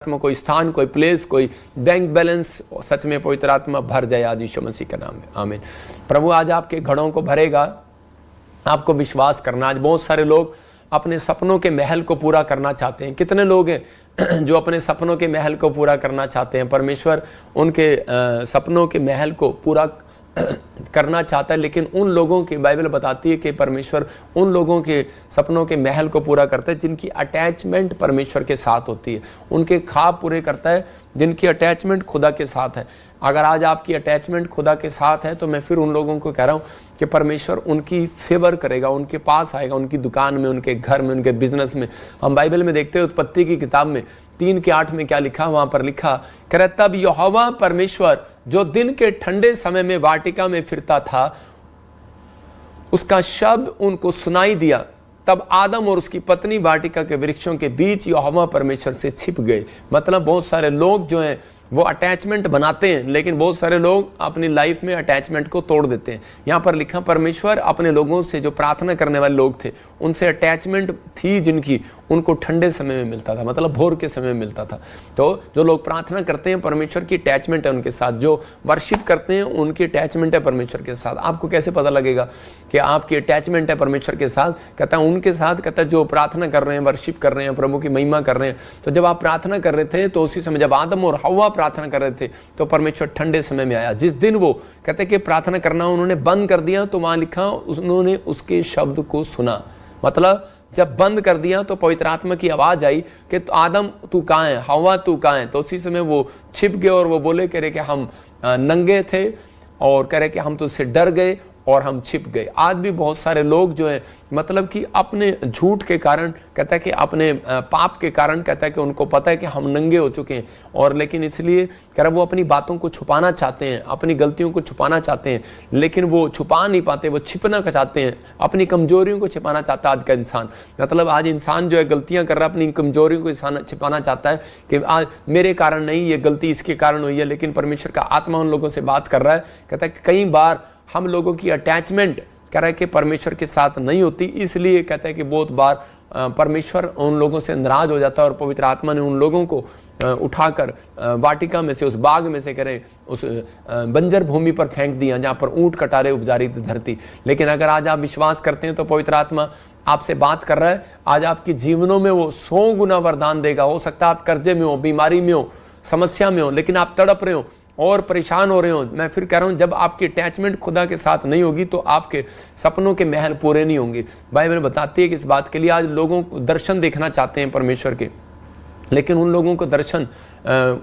आत्मा, कोई स्थान, कोई प्लेस, कोई बैंक बैलेंस सच में पवित्र आत्मा भर जाए आज यीशु मसीह के नाम में, आमीन। प्रभु आज आपके घड़ों को भरेगा, आपको विश्वास करना। आज बहुत सारे लोग अपने सपनों के महल को पूरा करना चाहते हैं। कितने लोग हैं जो अपने सपनों के महल को पूरा करना चाहते हैं? परमेश्वर उनके सपनों के महल को पूरा करना चाहता है, लेकिन उन लोगों की, बाइबल बताती है कि परमेश्वर उन लोगों के सपनों के महल को पूरा करता है जिनकी अटैचमेंट परमेश्वर के साथ होती है। उनके ख्वाब पूरे करता है जिनकी अटैचमेंट खुदा के साथ है। अगर आज आपकी अटैचमेंट खुदा के साथ है तो मैं फिर उन लोगों को कह रहा हूँ कि परमेश्वर उनकी फेवर करेगा, उनके पास आएगा, उनकी दुकान में, उनके घर में, उनके बिजनेस में। हम बाइबल में देखते हैं उत्पत्ति की किताब में 3:8 में क्या लिखा? वहां पर लिखा, करे तब यहोवा परमेश्वर जो दिन के ठंडे समय में वाटिका में फिरता था, उसका शब्द उनको सुनाई दिया। तब आदम और उसकी पत्नी वाटिका के वृक्षों के बीच यहोवा परमेश्वर से छिप गए। मतलब बहुत सारे लोग जो हैं वो अटैचमेंट बनाते हैं, लेकिन बहुत सारे लोग अपनी लाइफ में अटैचमेंट को तोड़ देते हैं। यहाँ पर लिखा, परमेश्वर अपने लोगों से, जो प्रार्थना करने वाले लोग थे, उनसे अटैचमेंट थी जिनकी, उनको ठंडे समय में मिलता था, मतलब भोर के समय में मिलता था। तो जो लोग प्रार्थना करते हैं, परमेश्वर की अटैचमेंट है उनके साथ। जो वर्शिप करते हैं, उनकी अटैचमेंट है परमेश्वर के साथ। आपको कैसे पता लगेगा कि आपकी अटैचमेंट है परमेश्वर के साथ? कहता है उनके साथ, कहता है जो प्रार्थना कर रहे हैं, वर्शिप कर रहे हैं, प्रभु की महिमा कर रहे हैं। तो जब आप प्रार्थना कर रहे थे, तो उसी समय जब आदम और हव्वा प्रार्थना कर रहे थे, तो परमेश्वर ठंडे समय में आया। जिस दिन वो कहते कि प्रार्थना करना उन्होंने बंद कर दिया, तो वहां लिखा उन्होंने उसके शब्द को सुना। मतलब जब बंद कर दिया तो पवित्र आत्मा की आवाज आई कि आदम तू कहाँ है, हव्वा तू कहाँ है? तो उसी समय वो छिप गए और वो बोले, कह रहे कि हम नंगे थे, और कह रहे कि हम तुझसे डर गए और हम छिप गए। आज भी बहुत सारे लोग जो है, मतलब कि अपने झूठ के कारण, कहता है कि अपने पाप के कारण, कहता है कि उनको पता है कि हम नंगे हो चुके हैं, और लेकिन इसलिए कह रहा वो अपनी बातों को छुपाना चाहते हैं, अपनी गलतियों को छुपाना चाहते हैं, लेकिन वो छुपा नहीं पाते, वो छिपना चाहते हैं, अपनी कमजोरियों को छिपाना चाहता है आज का इंसान। मतलब आज इंसान जो है गलतियां कर रहा है, अपनी कमजोरियों को छिपाना चाहता है कि आज मेरे कारण नहीं, ये गलती इसके कारण हुई है। लेकिन परमेश्वर का आत्मा उन लोगों से बात कर रहा है, कहता है कि कई बार हम लोगों की अटैचमेंट कह रहा है कि परमेश्वर के साथ नहीं होती, इसलिए कहता है कि बहुत बार परमेश्वर उन लोगों से नाराज हो जाता है, और पवित्र आत्मा ने उन लोगों को उठाकर वाटिका में से, उस बाग में से, करें उस बंजर भूमि पर फेंक दिया जहाँ पर ऊंट कटारे उपजारी थी धरती। लेकिन अगर आज आप विश्वास करते हैं तो पवित्र आत्मा आपसे बात कर रहा है, आज आपके जीवनों में वो 100 गुना वरदान देगा। हो सकता है आप कर्जे में हो, बीमारी में हो, समस्या में हो, लेकिन आप तड़प रहे हो और परेशान हो रहे हो। मैं फिर कह रहा हूं, जब आपकी अटैचमेंट खुदा के साथ नहीं होगी तो आपके सपनों के महल पूरे नहीं होंगे। बाइबल बताती है कि इस बात के लिए आज लोगों को दर्शन देखना चाहते हैं परमेश्वर के, लेकिन उन लोगों को दर्शन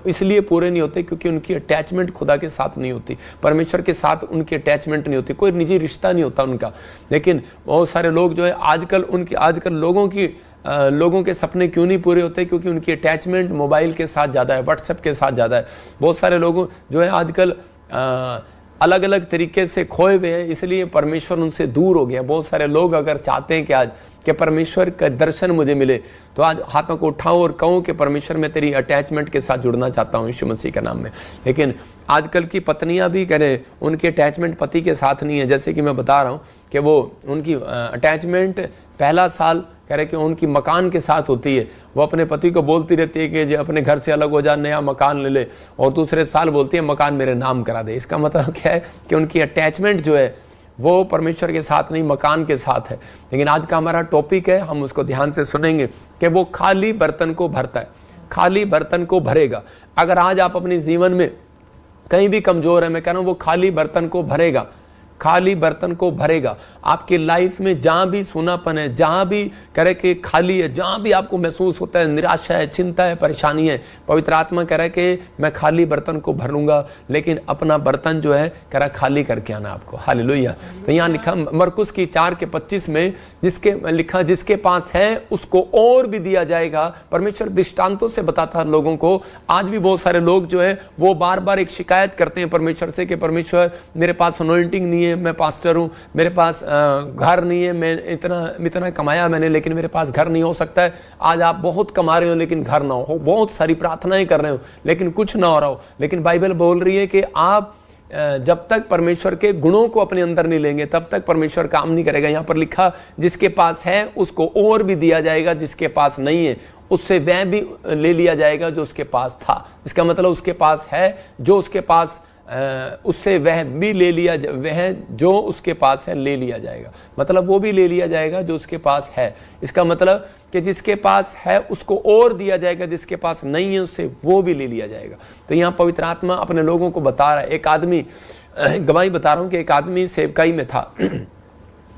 इसलिए पूरे नहीं होते क्योंकि उनकी अटैचमेंट खुदा के साथ नहीं होती, परमेश्वर के साथ उनकी अटैचमेंट नहीं होती, कोई निजी रिश्ता नहीं होता उनका। लेकिन बहुत सारे लोग जो है आजकल लोगों के सपने क्यों नहीं पूरे होते? क्योंकि उनकी अटैचमेंट मोबाइल के साथ ज़्यादा है, व्हाट्सएप के साथ ज़्यादा है। बहुत सारे लोग जो है आजकल अलग अलग तरीके से खोए हुए हैं, इसलिए परमेश्वर उनसे दूर हो गया। बहुत सारे लोग अगर चाहते हैं कि आज कि परमेश्वर का दर्शन मुझे मिले, तो आज हाथों को उठाओ और कहूँ कि परमेश्वर मैं तेरी अटैचमेंट के साथ जुड़ना चाहता हूँ यीशु मसीह के नाम में। लेकिन आजकल की पत्नियां भी करें, उनकी अटैचमेंट पति के साथ नहीं है। जैसे कि मैं बता रहा हूँ कि वो उनकी अटैचमेंट पहला साल कह रहे कि उनकी मकान के साथ होती है। वो अपने पति को बोलती रहती है कि जो अपने घर से अलग हो जा, नया मकान ले ले, और दूसरे साल बोलती है मकान मेरे नाम करा दे। इसका मतलब क्या है कि उनकी अटैचमेंट जो है वो परमेश्वर के साथ नहीं, मकान के साथ है। लेकिन आज का हमारा टॉपिक है, हम उसको ध्यान से सुनेंगे कि वो खाली बर्तन को भरता है, खाली बर्तन को भरेगा। अगर आज आप अपने जीवन में कहीं भी कमजोर है, मैं कह रहा हूँ वो खाली बर्तन को भरेगा, खाली बर्तन को भरेगा। आपकी लाइफ में जहाँ भी सूनापन है, जहाँ भी कह रहे कि खाली है, जहाँ भी आपको महसूस होता है निराशा है, चिंता है, परेशानी है, पवित्र आत्मा कह रहा है कि मैं खाली बर्तन को भर लूंगा। लेकिन अपना बर्तन जो है कह रहा खाली करके आना आपको। हालेलुया। तो यहाँ लिखा मरकुस की 4:25 में, जिसके पास है उसको और भी दिया जाएगा। परमेश्वर दृष्टांतों से बताता है लोगों को। आज भी बहुत सारे लोग जो है वो बार बार एक शिकायत करते हैं परमेश्वर से कि परमेश्वर मेरे पास अनॉइंटिंग नहीं है, मैं पास्टर हूँ, मेरे पास घर नहीं है, मैं इतना कमाया मैंने, लेकिन मेरे पास घर नहीं। हो सकता है आज आप बहुत कमा रहे हो लेकिन घर ना हो, बहुत सारी प्रार्थनाएं कर रहे हो लेकिन कुछ ना हो रहा हो। लेकिन बाइबल बोल रही है कि आप जब तक परमेश्वर के गुणों को अपने अंदर नहीं लेंगे तब तक परमेश्वर काम नहीं करेगा। यहाँ पर लिखा जिसके पास है उसको और भी दिया जाएगा, जिसके पास नहीं है उससे वह भी ले लिया जाएगा जो उसके पास था। इसका मतलब उसके पास है जो उसके पास उससे वह भी ले लिया, वह जो उसके पास है ले लिया जाएगा, मतलब वो भी ले लिया जाएगा जो उसके पास है। इसका मतलब कि जिसके पास है उसको और दिया जाएगा, जिसके पास नहीं है उससे वो भी ले लिया जाएगा। तो यहाँ पवित्र आत्मा अपने लोगों को बता रहा है। एक आदमी, गवाही बता रहा हूँ कि एक आदमी सेवकाई में था।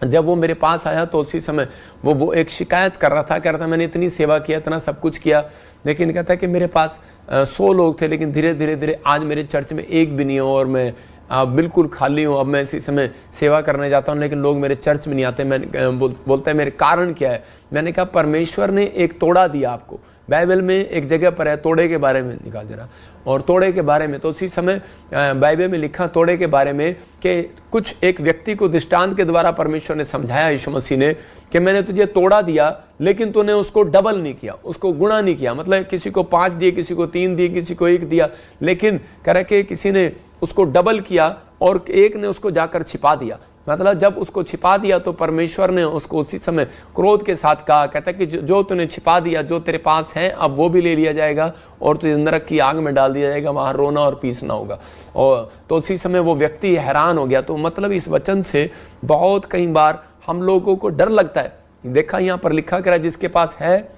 जब वो मेरे पास आया तो उसी समय वो एक शिकायत कर रहा था मैंने इतनी सेवा किया, इतना सब कुछ किया, लेकिन कहता है कि मेरे पास 100 लोग थे, लेकिन धीरे धीरे आज मेरे चर्च में एक भी नहीं हो और मैं बिल्कुल खाली हूँ। अब मैं इसी समय सेवा करने जाता हूँ लेकिन लोग मेरे चर्च में नहीं आते। मैं बोलता है मेरे कारण क्या है? मैंने कहा परमेश्वर ने एक तोड़ा दिया आपको। बाइबल में एक जगह पर है तोड़े के बारे में, निकाल जरा, और तोड़े के बारे में तो उसी समय बाइबल में लिखा तोड़े के बारे में कि कुछ एक व्यक्ति को दृष्टांत के द्वारा परमेश्वर ने समझाया, यीशु मसीह ने, कि मैंने तुझे तोड़ा दिया लेकिन तूने उसको डबल नहीं किया, उसको गुणा नहीं किया। मतलब किसी को 5 दिए, किसी को 3 दिए, किसी को 1 दिया, लेकिन कह रहा कि किसी ने उसको डबल किया और एक ने उसको जाकर छिपा दिया। मतलब जब उसको छिपा दिया तो परमेश्वर ने उसको उसी समय क्रोध के साथ कहा, कहता है कि जो तूने छिपा दिया, जो तेरे पास है, अब वो भी ले लिया जाएगा और तुझे नरक की आग में डाल दिया जाएगा, वहाँ रोना और पीसना होगा। और तो उसी समय वो व्यक्ति हैरान हो गया। तो मतलब इस वचन से बहुत कई बार हम लोगों को डर लगता है। देखा यहाँ पर लिखा कर जिसके पास है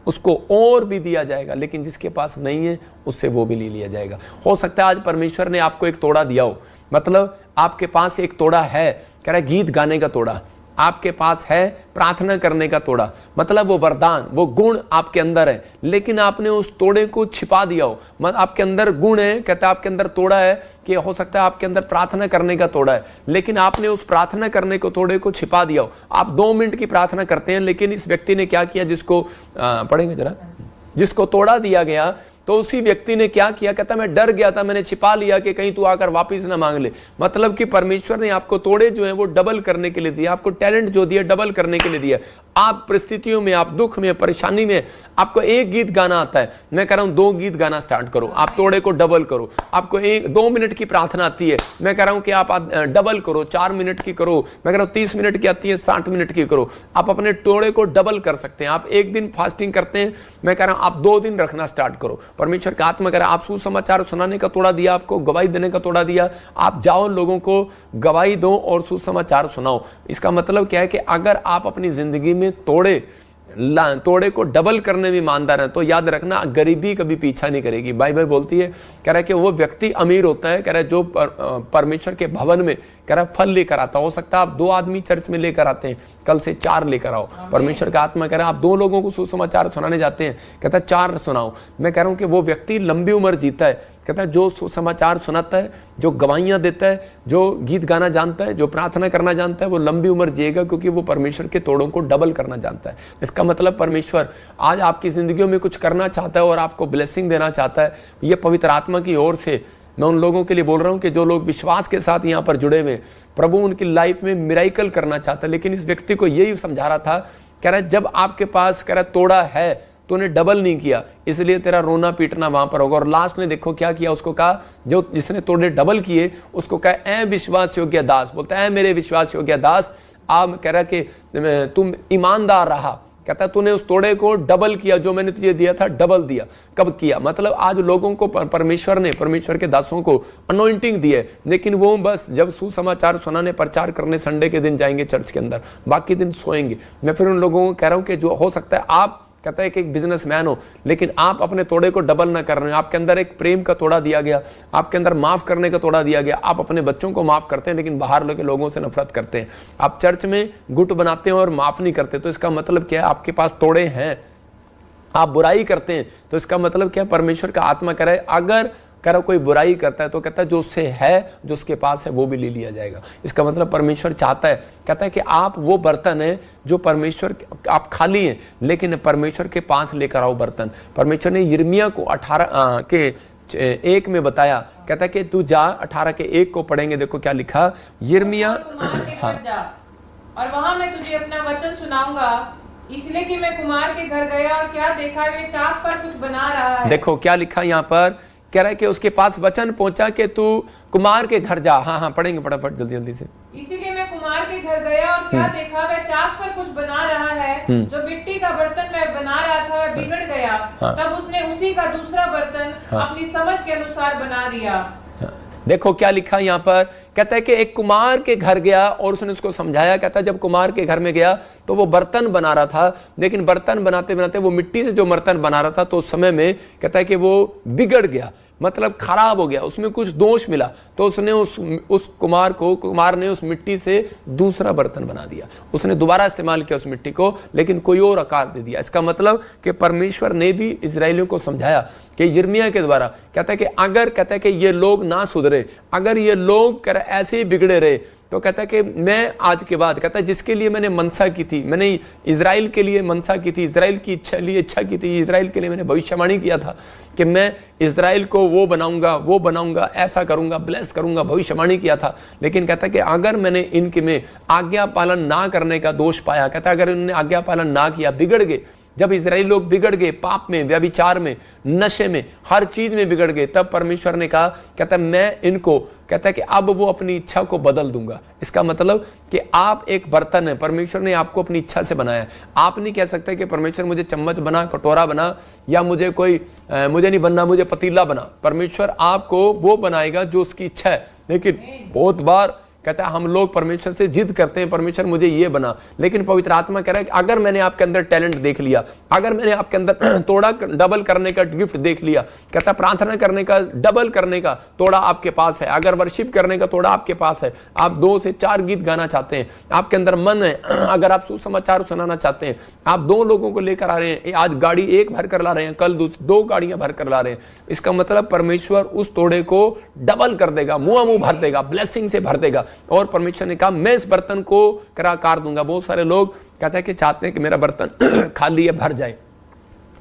उसको और भी दिया जाएगा, लेकिन जिसके पास नहीं है उससे वो भी ले लिया जाएगा। हो सकता है आज परमेश्वर ने आपको एक तोड़ा दिया हो, मतलब आपके पास एक तोड़ा है, कह रहा है गीत गाने का तोड़ा, आपके पास है प्रार्थना करने का तोड़ा, मतलब वो वरदान, वो गुण आपके अंदर है, लेकिन आपने उस तोड़े को छिपा दिया हो। मतलब आपके अंदर गुण है, कहता है आपके अंदर तोड़ा है कि हो सकता है आपके अंदर प्रार्थना करने का तोड़ा है, लेकिन आपने उस प्रार्थना करने को तोड़े को छिपा दिया हो। आप 2 मिनट की प्रार्थना करते हैं, लेकिन इस व्यक्ति ने क्या किया, जिसको पढ़ेंगे जरा, जिसको तोड़ा दिया गया, तो उसी व्यक्ति ने क्या किया, कहता मैं डर गया था, मैंने छिपा लिया कि कहीं तू आकर वापस ना मांग ले। मतलब कि परमेश्वर ने आपको तोड़े जो है वो डबल करने के लिए दिया, आपको टैलेंट जो दिया डबल करने के लिए दिया। आप परिस्थितियों में, आप दुख में, परेशानी में, आपको एक गीत गाना आता है, मैं कह रहा हूं 2 गीत गाना स्टार्ट करो, आप तोड़े को डबल करो। आपको 2 मिनट की प्रार्थना आती है, मैं कह रहा हूं कि आप डबल करो, 4 मिनट की करो, मैं कह रहा हूं 30 मिनट की आती है, 60 मिनट की करो। आप अपने तोड़े को डबल कर सकते हैं। आप 1 दिन फास्टिंग करते हैं, मैं कह रहा हूं आप 2 दिन रखना स्टार्ट करो। परमेश्वर का आत्मा कह रहा है आप सुसमाचार सुनाने का तोड़ा दिया, आपको गवाही देने का तोड़ा दिया, आप जाओ लोगों को गवाही दो और सुसमाचार सुनाओ। इसका मतलब क्या है कि अगर आप अपनी जिंदगी में तोड़े को डबल करने में ईमानदार है तो याद रखना गरीबी कभी पीछा नहीं करेगी। बाइबल बोलती है, कह रहा है कि वो व्यक्ति अमीर होता है, कह रहा है जो परमेश्वर के भवन में कह रहा है फल लेकर आता। हो सकता है आप 2 आदमी चर्च में लेकर आते हैं, कल से 4 लेकर आओ। परमेश्वर का आत्मा कह रहा है आप 2 लोगों को सुसमाचार सुनाने जाते हैं, कहता है 4 सुनाओ। मैं कह रहा हूं कि वो व्यक्ति लंबी उम्र जीता है, कहता है जो सुसमाचार सुनाता है, जो गवाहियां देता है, जो गीत गाना जानता है, जो प्रार्थना करना जानता है, वो लंबी उम्र जिएगा, क्योंकि वो परमेश्वर के तोड़ों को डबल करना जानता है। इसका मतलब परमेश्वर आज आपकी जिंदगियों में कुछ करना चाहता है और आपको ब्लेसिंग देना चाहता है। ये पवित्र आत्मा की ओर से मैं उन लोगों के लिए बोल रहा हूं कि जो लोग विश्वास के साथ यहाँ पर जुड़े हुए, प्रभु उनकी लाइफ में मिराइकल करना चाहता है। लेकिन इस व्यक्ति को यही समझा रहा था, कह रहा है जब आपके पास कह रहा तोड़ा है तो उन्हें डबल नहीं किया, इसलिए तेरा रोना पीटना वहां पर होगा। और लास्ट में देखो क्या किया, उसको कहा, जो जिसने तोड़े डबल किए उसको कहा ऐ विश्वास योग्य दास, बोलता है मेरे विश्वास योग्य दास, आप कह रहा कि तुम ईमानदार रहा, कहता तूने उस तोड़े को डबल किया, जो मैंने तुझे दिया था डबल दिया। कब किया? मतलब आज लोगों को परमेश्वर ने, परमेश्वर के दासों को अनॉइंटिंग दी है, लेकिन वो बस जब सुसमाचार सुनाने, प्रचार करने संडे के दिन जाएंगे चर्च के अंदर, बाकी दिन सोएंगे। मैं फिर उन लोगों को कह रहा हूं कि जो हो सकता है आप कहता है कि एक बिजनेसमैन हो, लेकिन आप अपने तोड़े को डबल ना कर रहे हो। आपके अंदर एक प्रेम का तोड़ा दिया गया, आपके अंदर माफ करने का तोड़ा दिया गया। आप अपने बच्चों को माफ करते हैं, लेकिन बाहर के लोगों से नफरत करते हैं। आप चर्च में गुट बनाते हैं और माफ नहीं करते, तो इसका मतलब क्या है? आपके पास तोड़े हैं। आप बुराई करते हैं, तो इसका मतलब क्या? परमेश्वर का आत्मा कह रहा है अगर कोई बुराई करता है तो कहता है जो उससे है, जो उसके पास है, वो भी ले लिया जाएगा। इसका मतलब परमेश्वर चाहता है, कहता है कि आप वो बर्तन है जो परमेश्वर, आप खाली हैं लेकिन परमेश्वर के पास लेकर आओ बर्तन। परमेश्वर ने यिर्मयाह को 18 के 1 में बताया, कहता है कि तू जा, 18 के 1 को पढ़ेंगे, देखो क्या लिखा यिर्मयाह। और वहां मैं तुझे अपना वचन सुनाऊंगा, इसलिए कि मैं कुमार के घर गया और क्या देखा, वे चाक पर कुछ बना रहा है। देखो क्या लिखा यहाँ पर कह रहा है कि उसके पास वचन पहुंचा कि तू कुमार के घर जा। हाँ हाँ, पढ़ेंगे फटाफट जल्दी जल्दी से। इसीलिए मैं कुमार के घर गया और क्या देखा, वह चाक पर कुछ बना रहा है। जो मिट्टी का बर्तन मैं बना रहा था वह बिगड़ गया। तब उसने उसी का दूसरा बर्तन अपनी समझ के अनुसार बना दिया। देखो क्या लिखा यहाँ पर, कहता है कि एक कुमार के घर गया और उसने उसको समझाया। कहता है जब कुमार के घर में गया तो वो बर्तन बना रहा था, लेकिन बर्तन बनाते बनाते वो मिट्टी से जो बर्तन बना रहा था तो उस समय में कहता है कि वो बिगड़ गया, मतलब खराब हो गया, उसमें कुछ दोष मिला। तो उसने उस कुमार ने उस मिट्टी से दूसरा बर्तन बना दिया। उसने दोबारा इस्तेमाल किया उस मिट्टी को, लेकिन कोई और आकार दे दिया। इसका मतलब कि परमेश्वर ने भी इजराइलियों को समझाया कि यिर्मयाह के द्वारा, कहता है कि अगर कहता है कि ये लोग ना सुधरे, अगर ये लोग ऐसे ही बिगड़े रहे, तो कहता है कि मैं आज के बाद, कहता है जिसके लिए मैंने मनसा की थी, मैंने इजराइल के लिए मनसा की थी, इजराइल की इच्छा की थी, इजराइल के लिए मैंने भविष्यवाणी किया था कि मैं इजराइल को वो बनाऊंगा, ऐसा करूंगा, ब्लेस करूंगा, भविष्यवाणी किया था। लेकिन कहता है कि अगर मैंने इनके में आज्ञा पालन ना करने का दोष पाया, कहता है अगर इन्होंने आज्ञा पालन ना किया, बिगड़ गए, जब इजराइली लोग बिगड़ गए, पाप में, व्यभिचार में, नशे में, हर चीज में बिगड़ गए, तब परमेश्वर ने कहा, कहता है मैं इनको, कहता है कि अब वो अपनी इच्छा को बदल दूंगा। इसका मतलब कि आप एक बर्तन है, परमेश्वर ने आपको अपनी इच्छा से बनाया। आप नहीं कह सकते कि परमेश्वर मुझे चम्मच बना, कटोरा बना, या मुझे नहीं बनना, मुझे पतीला बना। परमेश्वर आपको वो बनाएगा जो उसकी इच्छा है। लेकिन बहुत बार कहता है हम लोग परमेश्वर से जिद करते हैं, परमेश्वर मुझे ये बना, लेकिन पवित्र आत्मा कह रहा है कि अगर मैंने आपके अंदर टैलेंट देख लिया, अगर मैंने आपके अंदर तोड़ा डबल करने का गिफ्ट देख लिया, कहता प्रार्थना करने का डबल करने का तोड़ा आपके पास है, अगर वर्शिप करने का तोड़ा आपके पास है, आप 2 से 4 गीत गाना चाहते हैं, आपके अंदर मन है, अगर आप सुसमाचार सुनाना चाहते हैं, आप 2 लोगों को लेकर आ रहे हैं, आज गाड़ी 1 भर कर ला रहे हैं, कल 2 गाड़ियां भर कर ला रहे हैं, इसका मतलब परमेश्वर उस तोड़े को डबल कर देगा, मुंह भर देगा, ब्लेसिंग से भर देगा। और परमेश्वर ने कहा मैं इस बर्तन को आकार दूंगा। बहुत सारे लोग कहते हैं कि चाहते हैं कि मेरा बर्तन खाली है, भर जाए,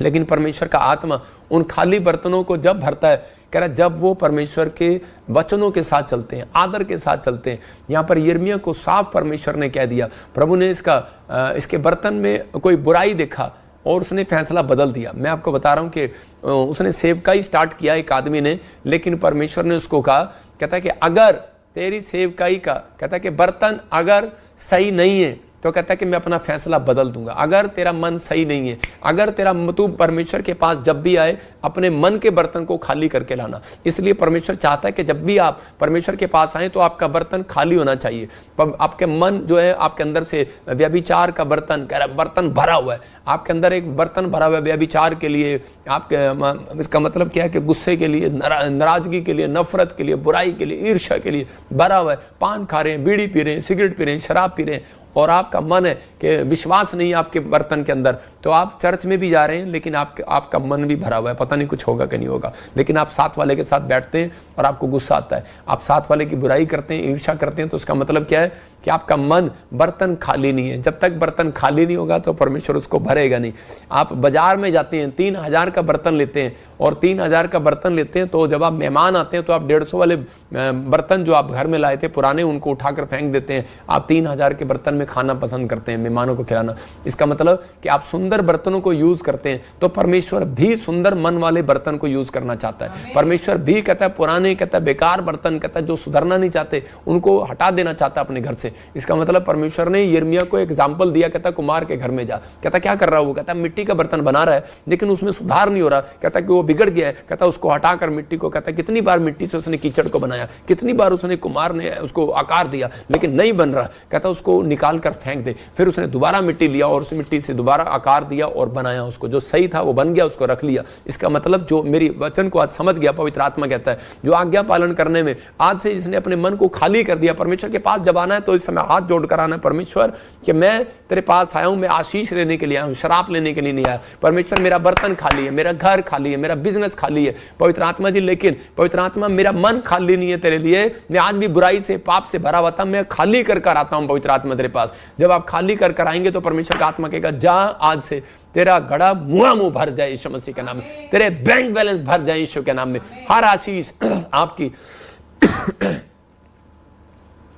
लेकिन परमेश्वर का आत्मा उन खाली बर्तनों को जब भरता है, कह रहा जब वो परमेश्वर के वचनों के साथ चलते हैं, आदर के साथ चलते हैं। यहाँ पर यिर्मयाह को साफ परमेश्वर ने कह दिया, प्रभु ने इसके बर्तन में कोई बुराई देखा और उसने फैसला बदल दिया। मैं आपको बता रहा हूँ कि उसने सेवकाई स्टार्ट किया एक आदमी ने, लेकिन परमेश्वर ने उसको कहा, कहता है कि अगर तेरी सेवकाई का, कहता है कि बर्तन अगर सही नहीं है तो कहता है कि मैं अपना फैसला बदल दूंगा। अगर तेरा मन सही नहीं है, अगर तू परमेश्वर के पास जब भी आए अपने मन के बर्तन को खाली करके लाना। इसलिए परमेश्वर चाहता है कि जब भी आप परमेश्वर के पास आए तो आपका बर्तन खाली होना चाहिए। आपके मन जो है, आपके अंदर से व्यभिचार का बर्तन भरा हुआ है, आपके अंदर एक बर्तन भरा हुआ है व्यभिचार के लिए, आपके इसका मतलब क्या है कि गुस्से के लिए, नाराजगी के लिए, नफरत के लिए, बुराई के लिए, ईर्ष्या के लिए भरा हुआ है। पान खा रहे हैं, बीड़ी पी रहे हैं, सिगरेट पी रहे हैं, शराब पी रहे हैं, और आपका मन है कि विश्वास नहीं है आपके बर्तन के अंदर, तो आप चर्च में भी जा रहे हैं लेकिन आपका मन भी भरा हुआ है, पता नहीं कुछ होगा कि नहीं होगा। लेकिन आप साथ वाले के साथ बैठते हैं और आपको गुस्सा आता है, आप साथ वाले की बुराई करते हैं, ईर्ष्या करते हैं, तो उसका मतलब क्या है कि आपका मन, बर्तन खाली नहीं है। जब तक बर्तन खाली नहीं होगा तो परमेश्वर उसको भरेगा नहीं। आप बाजार में जाते हैं, 3000 का बर्तन लेते हैं, और 3000 का बर्तन लेते हैं तो जब आप मेहमान आते हैं तो आप 150 वाले बर्तन जो आप घर में लाए थे पुराने, उनको उठाकर फेंक देते हैं। आप 3000 के बर्तन में खाना पसंद करते हैं, मेहमानों को खिलाना। इसका मतलब कि आप सुंदर बर्तनों को यूज करते हैं, तो परमेश्वर भी सुंदर मन वाले बर्तन को यूज करना चाहता है। परमेश्वर भी कहता है पुराने, कहता है बेकार बर्तन, कहता है जो सुधरना नहीं चाहते उनको हटा देना चाहता है अपने घर से। इसका मतलब परमेश्वर ने यिर्मयाह को एग्जाम्पल दिया, कहता कुमार के घर में जा। कहता क्या कर रहा है वो, कहता मिट्टी का बर्तन बना रहा है लेकिन उसमें सुधार नहीं हो रहा, कहता कि वो बिगड़ गया है, कहता उसको हटाकर मिट्टी को, कहता कितनी बार मिट्टी से उसने कीचड़ को बनाया, कितनी बार उसने कुमार ने उसको आकार दिया लेकिन नहीं बन रहा, कहता उसको निकाल कर फेंक दे। फिर उसने दोबारा मिट्टी लिया और उस मिट्टी से दोबारा आकार दिया और बनाया उसको, जो सही था वो बन गया, उसको रख लिया। इसका मतलब जो मेरी वचन को आज समझ गया, पवित्र आत्मा कहता है जो आज्ञा पालन करने में आज से जिसने अपने मन को खाली कर दिया, परमेश्वर के पास जब आना है तो इस समय हाथ जोड़कर आना है, परमेश्वर कि मैं तेरे पास आया हूं, मैं आशीष लेने के लिए आया हूं, शराब लेने के लिए नहीं आया। परमेश्वर मेरा बर्तन खाली है, मेरा घर खाली है, मेरा बिजनेस खाली है पवित्र आत्मा जी, लेकिन पवित्र आत्मा मेरा मन खाली नहीं है तेरे लिए। मैं आज भी बुराई से, पाप से भरा हुआ था, मैं खाली कर आता हूं पवित्र आत्मा तेरे पास। जब आप खाली कर आएंगे तो परमेश्वर का आत्मा कहेगा जा आज से तेरा घड़ा मुंह भर जाए यीशु मसीह के नाम में, तेरे बैंक बैलेंस भर जाए यीशु के नाम में। हर आशीष आपकी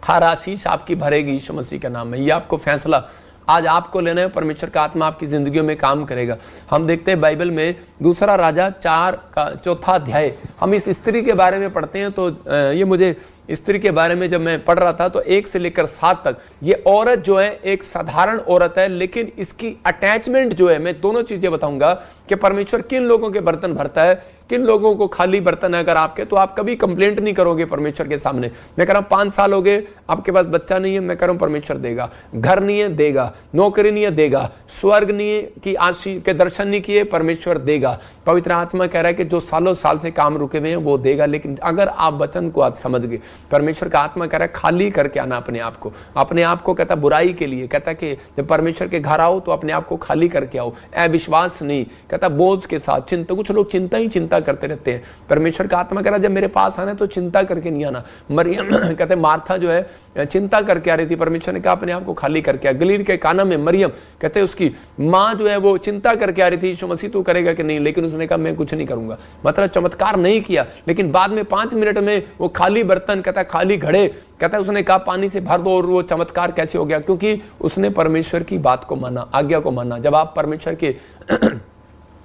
हर आशीष आपकी भरेगी यीशु मसीह के नाम में। ये आपको फैसला आज आपको लेना है, परमेश्वर का आत्मा आपकी जिंदगियों में काम करेगा। हम देखते हैं बाइबल में दूसरा राजा 4 का 4था अध्याय, हम इस स्त्री के बारे में पढ़ते हैं। तो ये मुझे स्त्री के बारे में जब मैं पढ़ रहा था तो 1 से लेकर 7 तक, ये औरत जो है एक साधारण औरत है, लेकिन इसकी अटैचमेंट जो है, मैं दोनों चीजें बताऊंगा कि परमेश्वर किन लोगों के बर्तन भरता है, किन लोगों को खाली बर्तन है अगर आपके, तो आप कभी कंप्लेंट नहीं करोगे परमेश्वर के सामने। मैं कह रहा हूं 5 साल हो गए आपके पास बच्चा नहीं है, मैं कह रहा हूं परमेश्वर देगा, घर नहीं है देगा, नौकरी नहीं है देगा, स्वर्ग नहीं है कि आशीष के दर्शन नहीं किए, परमेश्वर देगा। पवित्र आत्मा कह रहा है कि जो सालों साल से काम रुके हुए हैं वो देगा। लेकिन अगर आप वचन को आज समझ गए, परमेश्वर का आत्मा कह रहा है खाली करके आना अपने आप को कहता बुराई के लिए, कहता कि जब परमेश्वर के घर आओ तो अपने आप को खाली करके आओ, अविश्वास नहीं, कहता बोझ के साथ, चिंता। कुछ लोग चिंता ही चिंता करते रहते हैं। परमेश्वर का आत्मा कह रहा जब मेरे पास आना तो चिंता करके नहीं आना। मरियम कहते मार्था जो है चिंता करके आ रही थी, परमेश्वर ने कहा अपने आप को खाली करके आ। गलील के काना में मरियम कहते उसकी माँ जो है वो चिंता करके आ रही थी, यीशु मसीह तू करेगा कि नहीं, लेकिन उसने कहा मैं कुछ नहीं करूंगा, मतलब चमत्कार नहीं किया। लेकिन बाद में 5 मिनट में वो खाली बर्तन, कहता खाली घड़े, कहता है उसने कहा पानी से भर दो, और वो चमत्कार कैसे हो गया? क्योंकि उसने परमेश्वर की बात को माना, आज्ञा को माना। जब आप परमेश्वर के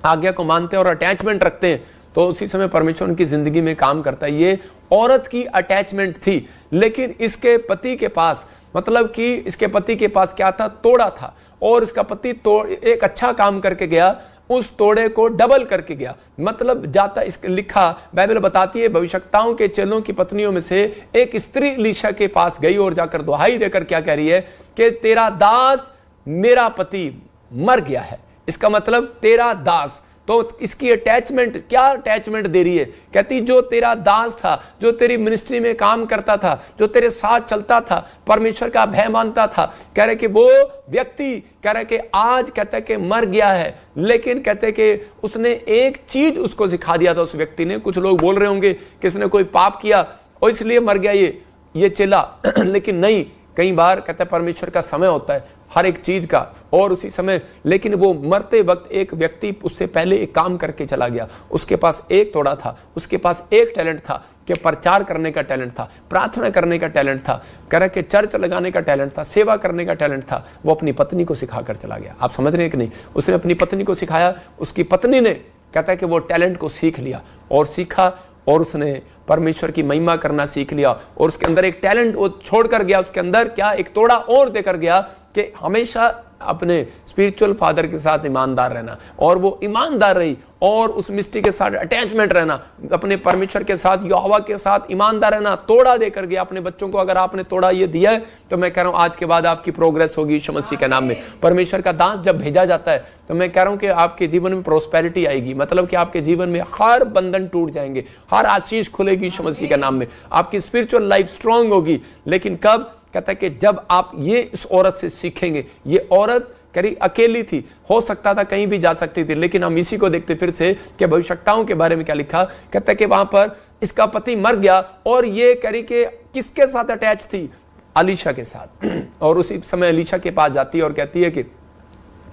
आज्ञा को मानते हैं और अटैचमेंट रखते हैं तो उसी समय परमेश्वर उनकी जिंदगी में काम करता है। ये औरत की अटैचमेंट थी, लेकिन इसके पति के पास, मतलब कि इसके पति के पास क्या था? तोड़ा था। और इसका पति एक अच्छा काम करके गया, उस तोड़े को डबल करके गया। मतलब जाता इसके लिखा, बाइबल बताती है भविष्यवक्ताओं के चेलों की पत्नियों में से एक स्त्री एलीशा के पास गई और जाकर दुहाई देकर क्या कह रही है कि तेरा दास मेरा पति मर गया है। इसका मतलब तेरा दास, तो इसकी अटैचमेंट, क्या अटैचमेंट दे रही है? कहती जो तेरा दास था, जो तेरी मिनिस्ट्री में काम करता था, जो तेरे साथ चलता था, परमेश्वर का भय मानता था, कह रहे कि वो व्यक्ति कह रहे कि आज कहते कि मर गया है। लेकिन कहते कि उसने एक चीज उसको सिखा दिया था उस व्यक्ति ने। कुछ लोग बोल रहे होंगे कि इसने कोई पाप किया और इसलिए मर गया ये चेला लेकिन नहीं, कई बार कहते परमेश्वर का समय होता है हर एक चीज का, और उसी समय, लेकिन वो मरते वक्त एक व्यक्ति उससे पहले एक काम करके चला गया। उसके पास एक तोड़ा था, उसके पास एक टैलेंट था कि प्रचार करने का टैलेंट था, प्रार्थना करने का टैलेंट था, कह रहा कि चर्च लगाने का टैलेंट था, सेवा करने का टैलेंट था। वो अपनी पत्नी को सिखा कर चला गया। आप समझ रहे हैं कि नहीं? उसने अपनी पत्नी को सिखाया, उसकी पत्नी ने कहता है कि वो टैलेंट को सीख लिया और सीखा, और उसने परमेश्वर की महिमा करना सीख लिया। और उसके अंदर एक टैलेंट वो छोड़ कर गया, उसके अंदर क्या एक तोड़ा और देकर गया कि हमेशा अपने स्पिरिचुअल फादर के साथ ईमानदार रहना। और वो ईमानदार रही, और उस मिस्टी के साथ अटैचमेंट रहना, अपने परमेश्वर के साथ, यहोवा के साथ ईमानदार रहना। तोड़ा देकर गया अपने बच्चों को। अगर आपने तोड़ा ये दिया है तो मैं कह रहा हूं आज के बाद आपकी प्रोग्रेस होगी यीशु मसीह के नाम में। परमेश्वर का दास जब भेजा जाता है तो मैं कह रहा हूं कि आपके जीवन में प्रोस्पेरिटी आएगी, मतलब कि आपके जीवन में हर बंधन टूट जाएंगे, हर आशीष खुलेगी यीशु मसीह के नाम में। आपकी स्पिरिचुअल लाइफ स्ट्रांग होगी। लेकिन कब? कहता है कि जब आप ये इस औरत से सीखेंगे। ये औरत करी अकेली थी, हो सकता था कहीं भी जा सकती थी, लेकिन हम इसी को देखते फिर से कि भविष्यवक्ताओं के बारे में क्या लिखा। कहता है कि वहां पर इसका पति मर गया, और ये करी कि किसके साथ अटैच थी? एलीशा के साथ। और उसी समय एलीशा के पास जाती है और कहती है कि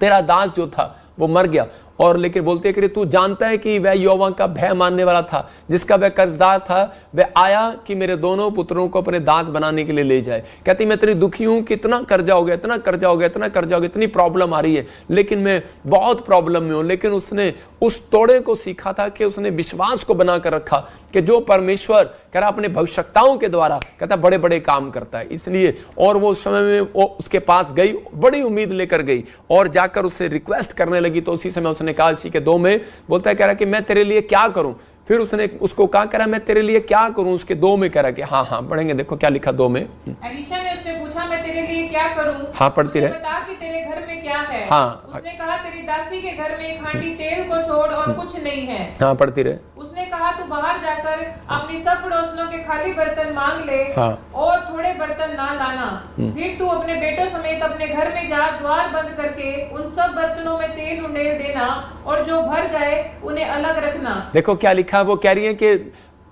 तेरा दास जो था वो मर गया। और लेकिन बोलते हैं कि तू जानता है कि वह यहोवा का भय मानने वाला था, जिसका वह कर्जदार था, वह आया कि मेरे दोनों पुत्रों को अपने दास बनाने के लिए ले जाए। कहती मैं इतनी दुखी हूं कि इतना कर्जा हो गया, इतना कर्जा हो गया, इतना कर्जा हो गया, इतनी प्रॉब्लम आ रही है, लेकिन मैं बहुत प्रॉब्लम में हूं। लेकिन उसने उस तोड़े को सीखा था कि उसने विश्वास को बनाकर रखा कि जो परमेश्वर कह रहा अपने भविष्यवक्ताओं के द्वारा कहता बड़े बड़े काम करता है। इसलिए और वो उस समय में वो उसके पास गई, बड़ी उम्मीद लेकर गई और जाकर उससे रिक्वेस्ट करने लगी। तो उसी समय उसने कहा, इसी के 2 में बोलता है, कह रहा कि मैं तेरे लिए क्या करूं। फिर उसने उसको कहा, कह रहा मैं तेरे लिए क्या करूं। उसके 2 में कह रहा कि हाँ पढ़ेंगे, देखो क्या लिखा 2 में। एलीशा ने उससे पूछा, मैं तेरे लिए क्या करूं? हाँ पढ़ती रहे। बता कि तेरे घर में क्या है? हाँ। उसने कहा, तेरी दासी के घर में एक हांडी तेल को छोड़ और कुछ नहीं है। हाँ पढ़ती रहे। उसने कहा, तू बाहर जाकर अपनी सब पड़ोसियों के खाली बर्तन मांग ले। हाँ। और थोड़े बर्तन ना लाना। फिर तू अपने बेटों समेत अपने घर में जा, द्वार बंद करके उन सब बर्तनों में तेल उंडेल देना, और जो भर जाए उन्हें अलग रखना। देखो क्या लिखा। वो कह रही है कि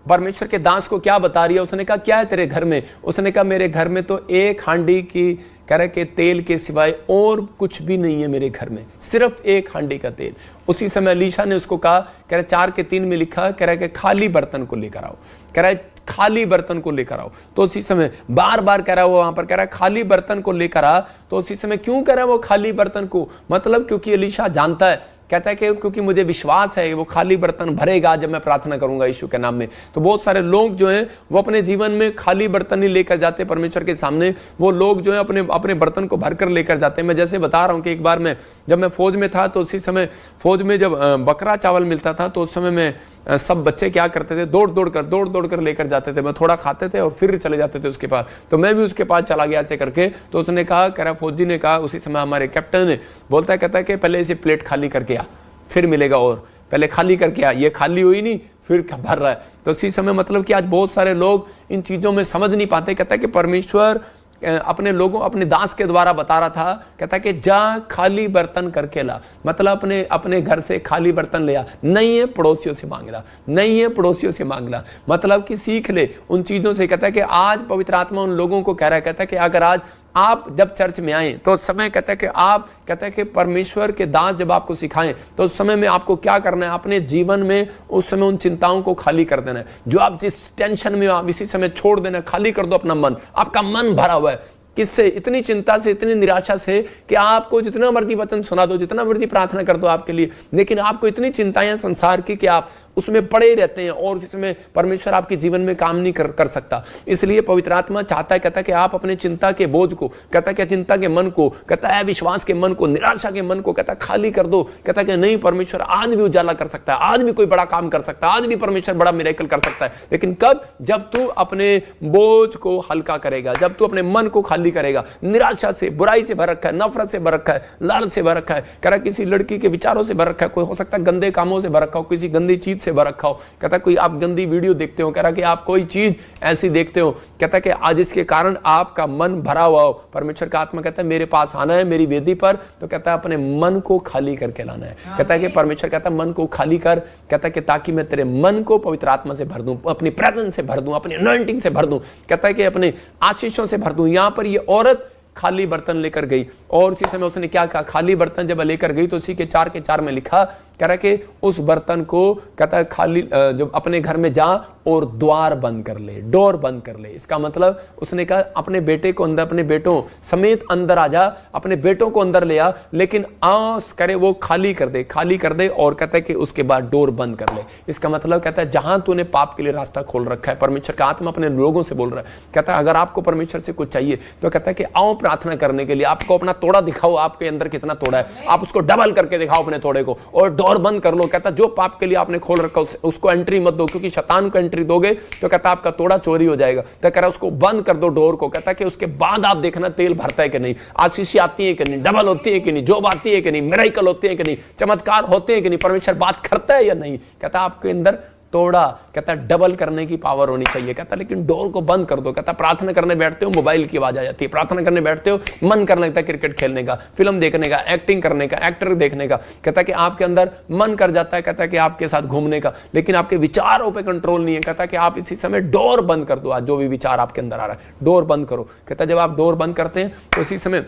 परमेश्वर के दास को क्या बता रही है। उसने कहा क्या है तेरे घर में? उसने कहा मेरे घर में तो एक हांडी की कह रहा के तेल के सिवाय और कुछ भी नहीं है मेरे घर में, सिर्फ एक हांडी का तेल। उसी समय एलीशा ने उसको कहा, कह रहा 4:3 में लिखा, कह रहा है कि खाली बर्तन को लेकर आओ, कह रहा है खाली बर्तन को लेकर आओ। तो उसी समय बार बार कह रहा है वो वहां पर कह रहा है खाली बर्तन को लेकर आ। तो उसी समय क्यों कह रहा है वो खाली बर्तन को? मतलब क्योंकि एलीशा जानता है, कहता है कि क्योंकि मुझे विश्वास है वो खाली बर्तन भरेगा जब मैं प्रार्थना करूंगा यीशु के नाम में। तो बहुत सारे लोग जो हैं वो अपने जीवन में खाली बर्तन नहीं लेकर जाते परमेश्वर के सामने, वो लोग जो है अपने अपने बर्तन को भरकर लेकर जाते हैं। मैं जैसे बता रहा हूं कि एक बार मैं जब मैं फौज में था तो उसी समय फौज में जब बकरा चावल मिलता था तो उस समय में सब बच्चे क्या करते थे, दौड़ दौड़ कर लेकर जाते थे। मैं थोड़ा खाते थे और फिर चले जाते थे उसके पास। तो मैं भी उसके पास चला गया ऐसे करके। तो उसने कहा, कह रहा फौजी ने कहा, उसी समय हमारे कैप्टन ने बोलता है, कहता है कि पहले इसे प्लेट खाली करके आ फिर मिलेगा, और पहले खाली करके आ, ये खाली हुई नहीं फिर भर रहा है। तो उसी समय मतलब कि आज बहुत सारे लोग इन चीजों में समझ नहीं पाते। कहता है कि परमेश्वर अपने लोगों अपने दास के द्वारा बता रहा था, कहता है कि जा खाली बर्तन करके ला, मतलब अपने अपने घर से खाली बर्तन ले आ, नहीं है पड़ोसियों से मांग ला, नहीं है पड़ोसियों से मांग ला, मतलब कि सीख ले उन चीजों से। कहता है कि आज पवित्र आत्मा उन लोगों को कह रहा है, कहता है कि अगर आज आप जब चर्च में आए तो उस समय कहता है कि आप कहता है कि परमेश्वर के दास जब आपको सिखाएं तो उस समय में आपको क्या करना है, अपने जीवन में उस समय उन चिंताओं को खाली कर देना है। जो आप जिस टेंशन में हो आप इसी समय छोड़ देना, खाली कर दो अपना मन। आपका मन भरा हुआ है किससे? इतनी चिंता से, इतनी निराशा से कि आपको जितना मर्जी वचन सुना दो, जितना मर्जी प्रार्थना कर दो आपके लिए, लेकिन आपको इतनी चिंताएं संसार की कि आप उसमें पड़े रहते हैं और जिसमें परमेश्वर आपके जीवन में काम नहीं कर सकता। इसलिए पवित्र आत्मा चाहता है, कहता है कि आप अपने चिंता के बोझ को, कहता है कि चिंता के मन को, कहता है विश्वास के मन को, निराशा के मन को, कहता है खाली कर दो। कहता है कि नहीं, परमेश्वर आज भी उजाला कर सकता है, आज भी कोई बड़ा काम कर सकता है, आज भी परमेश्वर बड़ा मिरेकल कर सकता है। लेकिन कब? जब तू अपने बोझ को हल्का करेगा, जब तू अपने मन को खाली करेगा। निराशा से, बुराई से भर रखा है, नफरत से भर रखा है, लालच से भर रखा है, कह रहा किसी लड़की के विचारों से भर रखा है, कोई हो सकता है गंदे कामों से भर रखा हो, किसी गंदी चीज से भर रखा हो। कहता कोई आप गंदी वीडियो देखते हो, कह रहा कि आप कोई चीज ऐसी देखते हो, कहता कि आज इसके कारण आपका मन भरा हुआ हो। परमेश्वर का आत्मा कहता है मेरे पास आना है मेरी वेदी पर, तो कहता है अपने मन को खाली करके लाना है। कहता है कि परमेश्वर कहता है मन को खाली कर, कहता है कि ताकि मैं तेरे मन को पवित्र आत्मा से भर दूं, अपनी प्रेजेंस से भर दूं, अपनी अनॉइंटिंग से भर दूं, कहता है कि अपने आशीषों से भर दूं। यहां पर ये औरत खाली बर्तन लेकर गई और उसी समय उसने क्या कहा, खाली बर्तन जब लेकर गई तो उसी के 4 में लिखा, कह रहा कि उस बर्तन को कहता है खाली जब अपने घर में जा और द्वार बंद कर ले, डोर बंद कर ले। इसका मतलब उसने कहा अपने बेटे को अंदर, अपने बेटों समेत अंदर आ जा, अपने बेटों को अंदर ले आ, लेकिन आस करे वो खाली कर दे, खाली कर दे, और कहता है कि उसके बाद डोर बंद कर ले। इसका मतलब कहता है जहां तूने पाप के लिए रास्ता खोल रखा है, परमेश्वर का आत्मा अपने लोगों से बोल रहा है, कहता है अगर आपको परमेश्वर से कुछ चाहिए तो कहता है कि आओ प्रार्थना करने के लिए, आपको अपना तोड़ा दिखाओ, आपके अंदर कितना तोड़ा है, आप उसको डबल करके दिखाओ अपने तोड़े को और डोर बंद कर लो। कहता जो पाप के लिए आपने खोल रखा उसको एंट्री मत दो, क्योंकि शैतान को एंट्री दोगे तो कहता आपका तोड़ा चोरी हो जाएगा। तो कह रहा उसको बंद कर दो डोर को। कहता कि उसके बाद आप देखना तेल भरता है कि नहीं, आशीष आती है कि नहीं, डबल होती है कि नहीं, जॉब आती है कि नहीं, मिरेकल होते हैं कि नहीं, चमत्कार होते हैं कि नहीं, परमेश्वर बात करता है या नहीं। कहता आपके अंदर तोड़ा, कहता डबल करने की पावर होनी चाहिए। कहता लेकिन डोर को बंद कर दो। कहता प्रार्थना करने बैठते हो मोबाइल की आवाज आ जाती है, प्रार्थना करने बैठते हो मन करने लगता है क्रिकेट खेलने का, फिल्म देखने का, एक्टिंग करने का, एक्टर देखने का। कहता कि आपके अंदर मन कर जाता है, कहता कि आपके साथ घूमने का, लेकिन आपके विचारों पे कंट्रोल नहीं है। कहता कि आप इसी समय डोर बंद कर दो, आज जो भी विचार आपके अंदर आ रहा है डोर बंद करो। कहता जब आप डोर बंद करते हैं तो उसी समय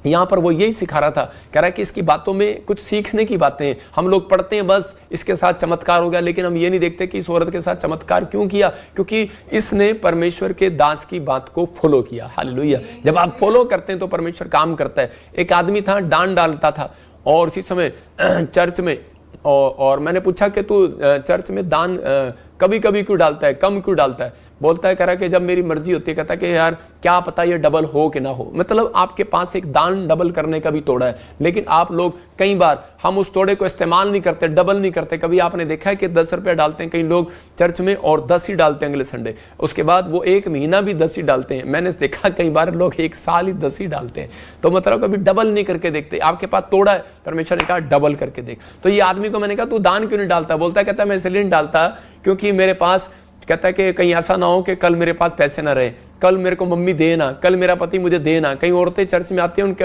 यहां पर वो यही सिखा रहा था, कह रहा है कि इसकी बातों में कुछ सीखने की बातें हैं। हम लोग पढ़ते हैं बस इसके साथ चमत्कार हो गया, लेकिन हम ये नहीं देखते कि इस औरत के साथ चमत्कार क्यों किया, क्योंकि इसने परमेश्वर के दास की बात को फॉलो किया। हालेलुया। जब आप फॉलो करते हैं तो परमेश्वर काम करता है। एक आदमी था दान डालता था और इसी समय चर्च में और मैंने पूछा कि तू चर्च में दान कभी कभी क्यों डालता है, कम क्यों डालता है? बोलता है कह रहा कि जब मेरी मर्जी होती है। कहता कि यार क्या पता ये डबल हो कि ना हो। मतलब आपके पास एक दान डबल करने का भी तोड़ा है, लेकिन आप लोग कई बार हम उस तोड़े को इस्तेमाल नहीं करते, डबल नहीं करते। कभी आपने देखा है कि 10 रुपये डालते हैं कई लोग चर्च में और 10 ही डालते हैं अगले संडे, उसके बाद वो 1 महीना भी 10 ही डालते हैं। मैंने देखा कई बार लोग 1 साल ही 10 ही डालते हैं। तो मतलब कभी डबल नहीं करके देखते। आपके पास तोड़ा है, परमेश्वर ने कहा डबल करके देख। तो ये आदमी को मैंने कहा तू दान क्यों नहीं डालता? बोलता है कहता मैं इसलिए नहीं डालता क्योंकि मेरे पास, कहता है कि कहीं ऐसा ना हो कि कल मेरे पास पैसे ना रहे, कल मेरे को मम्मी देना, कल मेरा पति मुझे देना। कई औरतें चर्च में आती हैं, उनके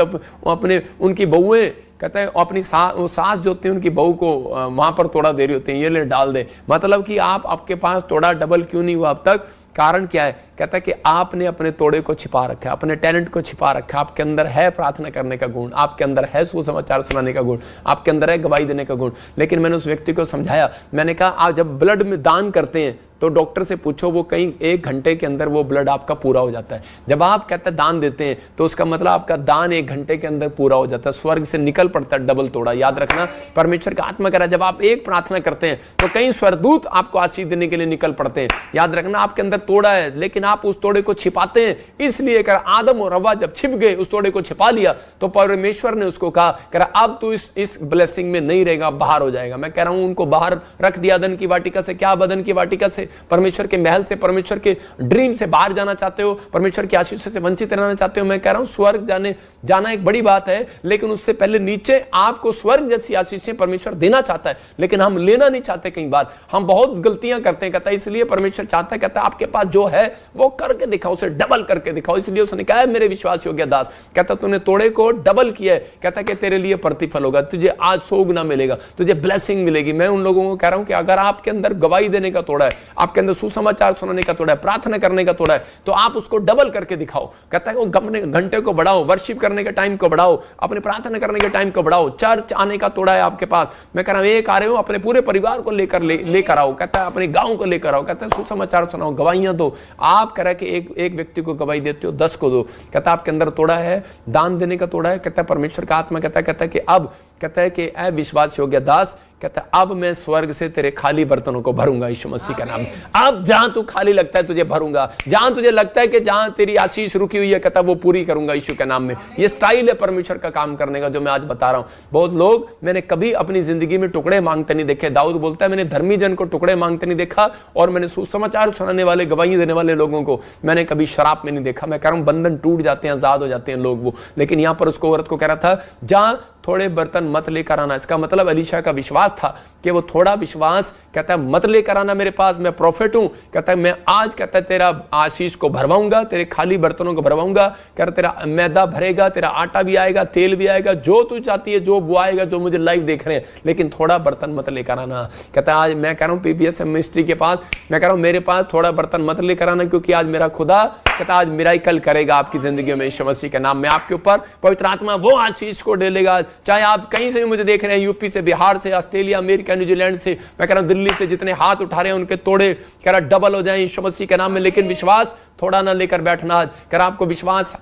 अपने उनकी बहुएं कहते हैं अपनी वो सास जो होती है उनकी बहू को वहां पर तोड़ा दे रही होती है, ये ले डाल दे। मतलब कि आपके पास तोड़ा डबल क्यों नहीं हुआ अब तक? कारण क्या है? कहता है कि आपने अपने तोड़े को छिपा रखा है, अपने टैलेंट को छिपा रखा है। आपके अंदर है प्रार्थना करने का गुण, आपके अंदर है सुसमाचार सुनाने का गुण, आपके अंदर है गवाही देने का गुण। लेकिन मैंने उस व्यक्ति को समझाया, मैंने कहा आप जब ब्लड में दान करते हैं तो डॉक्टर से पूछो, वो कहीं 1 घंटे के अंदर वो ब्लड आपका पूरा हो जाता है। जब आप कहते हैं दान देते हैं तो उसका मतलब आपका दान 1 घंटे के अंदर पूरा हो जाता है, स्वर्ग से निकल पड़ता है डबल तोड़ा। याद रखना, परमेश्वर का आत्मा कह रहा है जब आप एक प्रार्थना करते हैं तो कई स्वर्गदूत आपको आशीष देने के लिए निकल पड़ते हैं। याद रखना, आपके अंदर तोड़ा है लेकिन आप उस तोड़े को छिपाते हैं। इसलिए कर आदम और हव्वा जब छिप गए, उस तोड़े को छिपा लिया, तो परमेश्वर ने उसको कहा कर अब तू इस ब्लेसिंग में नहीं रहेगा, बाहर हो जाएगा। मैं कह रहा हूं उनको बाहर रख दिया धन की वाटिका से। क्या बदन की वाटिका से? परमेश्वर के महल से, परमेश्वर के ड्रीम से बाहर जाना चाहते हो, परमेश्वर की आशीष से वंचित रहना चाहते हो। मैं कह रहा हूं स्वर्ग जाना एक बड़ी बात है, लेकिन उससे पहले नीचे आपको स्वर्ग जैसी आशीषें परमेश्वर देना चाहता है, लेकिन हम लेना नहीं चाहते। कई बार हम बहुत गलतियां करते हैं, कहता है इसलिए परमेश्वर चाहता है, कहता है आपके पास जो है वो करके दिखाओ, उसे डबल करके दिखाओ। इसलिए उसने कहा मेरे विश्वास योग्य दास, कहता तूने तोड़े को डबल किया है, कहता कि तेरे लिए प्रतिफल होगा, तुझे आज 100 गुना मिलेगा, तुझे ब्लेसिंग मिलेगी। मैं उन लोगों को कह रहा हूं कि अगर आपके अंदर गवाही देने का तोड़ा है, आपके अंदर सुसमाचार सुनाने का तोड़ा है, प्रार्थना करने का तोड़ा है, तो आप उसको डबल करके दिखाओ। कहता है अपने घंटे को बढ़ाओ, वर्शिप करने के टाइम को बढ़ाओ, अपने प्रार्थना करने के टाइम को बढ़ाओ। चर्च आने का तोड़ा है आपके पास, मैं कह रहा हूं एक आ रहे हो, अपने पूरे परिवार को लेकर आओ। कहता है अपने गांव को लेकर आओ, कहता है सुसमाचार सुनाओ, गवाहियां दो। आप कह रहे कि एक व्यक्ति को गवाही देते हो, 10 को दो। कहता है आपके अंदर तोड़ा है, दान देने का तोड़ा है। कहता है परमेश्वर का आत्मा कहता है कि अब कहता है कि ऐ विश्वास योग्य दास, कहता है अब मैं स्वर्ग से तेरे खाली बर्तनों को भरूंगा यीशु मसीह का नाम। अब जहां तू खाली लगता है तुझे भरूंगा, जहां तुझे लगता है कि जहां तेरी आशीष रुकी हुई है, कहता है वो पूरी करूंगा यीशु के नाम में। ये स्टाइल है परमेश्वर का काम करने का जो मैं आज बता रहा हूं। बहुत लोग मैंने कभी अपनी जिंदगी में टुकड़े मांगते नहीं देखे। दाऊद बोलता है मैंने धर्मी जन को टुकड़े मांगते नहीं देखा, और मैंने सुसमाचार सुनाने वाले, गवाही देने वाले लोगों को मैंने कभी शराब में नहीं देखा। मैं कह रहा हूं बंधन टूट जाते हैं, आजाद हो जाते हैं लोग वो। लेकिन यहां पर उसको औरत को कह रहा था जहां थोड़े बर्तन मत लेकर आना। इसका मतलब एलीशा का विश्वास था कि वो थोड़ा विश्वास, कहता है मत लेकर आना मेरे पास, मैं प्रॉफिट हूं, कहता है मैं आज कहता है तेरा आशीष को भरवाऊंगा, तेरे खाली बर्तनों को भरवाऊंगा। कहता तेरा मैदा भरेगा, तेरा आटा भी आएगा, तेल भी आएगा, जो तू चाहती है जो वो आएगा, जो मुझे लाइव देख रहे हैं, लेकिन थोड़ा बर्तन मत लेकर आना। कहता है आज मैं कह रहा हूं पीबीएस मिनिस्ट्री के पास, मैं कह रहा हूं मेरे पास थोड़ा बर्तन मत लेकर आना, क्योंकि आज मेरा खुदा कहता आज मिराकल करेगा आपकी जिंदगी में यीशु मसीह के नाम में। आपके ऊपर पवित्र आत्मा वो आशीष को डालेगा। चाहे आप कहीं से भी मुझे देख रहे हैं, यूपी से, बिहार से, ऑस्ट्रेलिया, अमेरिका, न्यूजीलैंड से, मैं कह रहा हूं दिल्ली से, जितने हाथ उठा रहे हैं उनके तोड़े कह रहा डबल हो जाए यीशु मसीह के नाम में। लेकिन विश्वास थोड़ा ना लेकर बैठना। आज कह रहा आपको विश्वास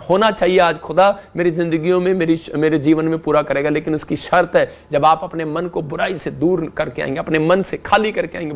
होना चाहिए, आज खुदा मेरी जिंदगियों में, मेरे जीवन में पूरा करेगा। लेकिन उसकी शर्त है जब आप अपने मन को बुराई से दूर करके आएंगे, अपने मन से खाली करके आएंगे,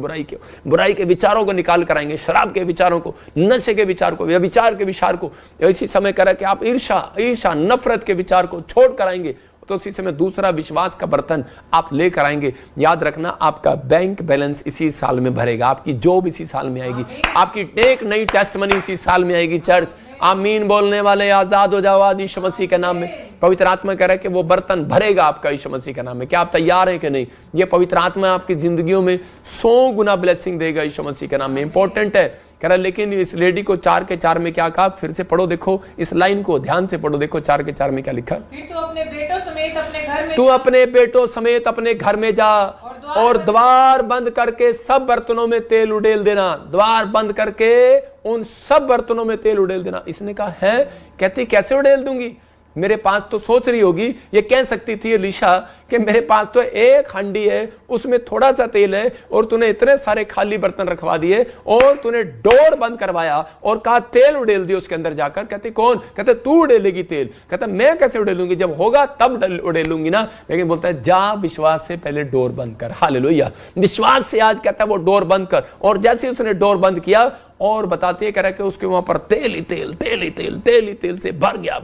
बुराई के विचारों को निकाल कर आएंगे, शराब के विचारों को, नशे के विचार को, व्यभिचार के विचार को। इसी समय कह रहा कि आप ईर्ष्या, नफरत के विचार को छोड़ कर आएंगे, तो उसी समय दूसरा विश्वास का बर्तन आप लेकर आएंगे। याद रखना आपका बैंक बैलेंस इसी साल में भरेगा, आपकी जॉब इसी साल में आएगी, आपकी एक नई टेस्टमनी इसी साल में आएगी। चर्च आमीन बोलने वाले आजाद हो जाओ आज यीशु मसीह के नाम में। पवित्र आत्मा कह रहा है कि वो बर्तन भरेगा आपका यीशु मसीह के नाम में। क्या आप तैयार हैं कि नहीं? ये पवित्र आत्मा आपकी जिंदगियों में 100 गुना ब्लेसिंग देगा यीशु मसीह के नाम में। इंपॉर्टेंट है कह रहा, लेकिन इस लेडी को 4 के 4 में क्या कहा? फिर से पढ़ो, देखो इस लाइन को ध्यान से पढ़ो, देखो 4 के 4 में क्या लिखा। फिर तू अपने बेटों समेत अपने घर में तू अपने बेटों समेत अपने घर में जा और द्वार बंद करके सब बर्तनों में तेल उड़ेल देना। द्वार बंद करके उन सब बर्तनों में तेल उड़ेल देना। इसने कहा है, कहती कैसे उड़ेल दूंगी? मेरे पास तो सोच रही होगी, ये कह सकती थी एलीशा कि मेरे पास तो एक हांडी है, उसमें थोड़ा सा तेल है, और तूने इतने सारे खाली बर्तन रखवा दिए, और तूने डोर बंद करवाया और कहा तेल उड़ेल दिया उसके अंदर जाकर। कहते कौन? कहते तू उड़ेलेगी तेल। कहता मैं कैसे उड़ेलूंगी? जब होगा तब उड़ेलूंगी ना। लेकिन बोलता है जा विश्वास से पहले डोर बंद कर। हालेलुया, विश्वास से आज कहता है वो डोर बंद कर। और जैसे उसने डोर बंद किया, और बताते कह रहा कि उसके वहां पर तेल ही तेल से भर गया,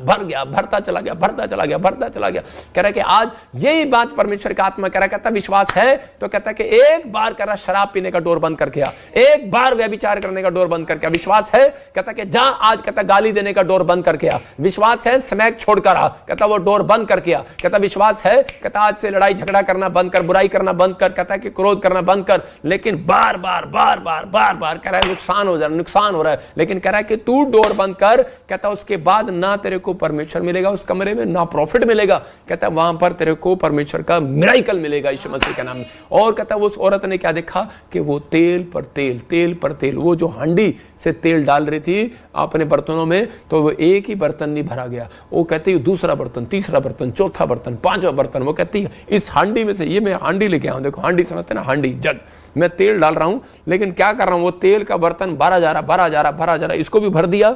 भरता चला गया। कह रहा कि आज यही बात परमेश्वर का आत्मा कह रहा, कहता विश्वास है तो कहता कि एक बार कह रहा शराब पीने का डोर बंद करके आ, एक बार व्यभिचार करने का डोर बंद करके आ। विश्वास है कहता कि जा आज कहता गाली देने का डोर बंद करके आ। विश्वास है स्मैक छोड़कर आ, कहता वो डोर बंद करके आ। कहता विश्वास है कहता आज से लड़ाई झगड़ा करना बंद कर, बुराई करना बंद कर, कहता कि क्रोध करना बंद कर। लेकिन बार बार बार बार बार बार कह रहा है नुकसान हो रहा है, लेकिन कह रहा है कि तू डोर बंद कर। कहता उसके बाद ना तेरे को परमेश्वर मिलेगा उस कमरे में, ना प्रॉफिट मिलेगा, कहता वहां पर तेरे को परमेश्वर का मिराइकल मिलेगा यीशु मसीह के नाम में। और कहता उस औरत ने क्या देखा कि वो तेल पर तेल, वो जो हांडी से तेल डाल रही थी अपने बर्तनों में, तो वो एक ही बर्तन नहीं भरा गया। वो कहती दूसरा बर्तन, तीसरा बर्तन, चौथा बर्तन, पांचवा बर्तन। वो कहती इस हांडी में से, ये मैं हांडी लेके आऊं, देखो हांडी समझते ना, हांडी जग, मैं तेल डाल रहा हूं, लेकिन क्या कर रहा हूं, वो तेल का बर्तन भरा जा रहा, इसको भी भर दिया,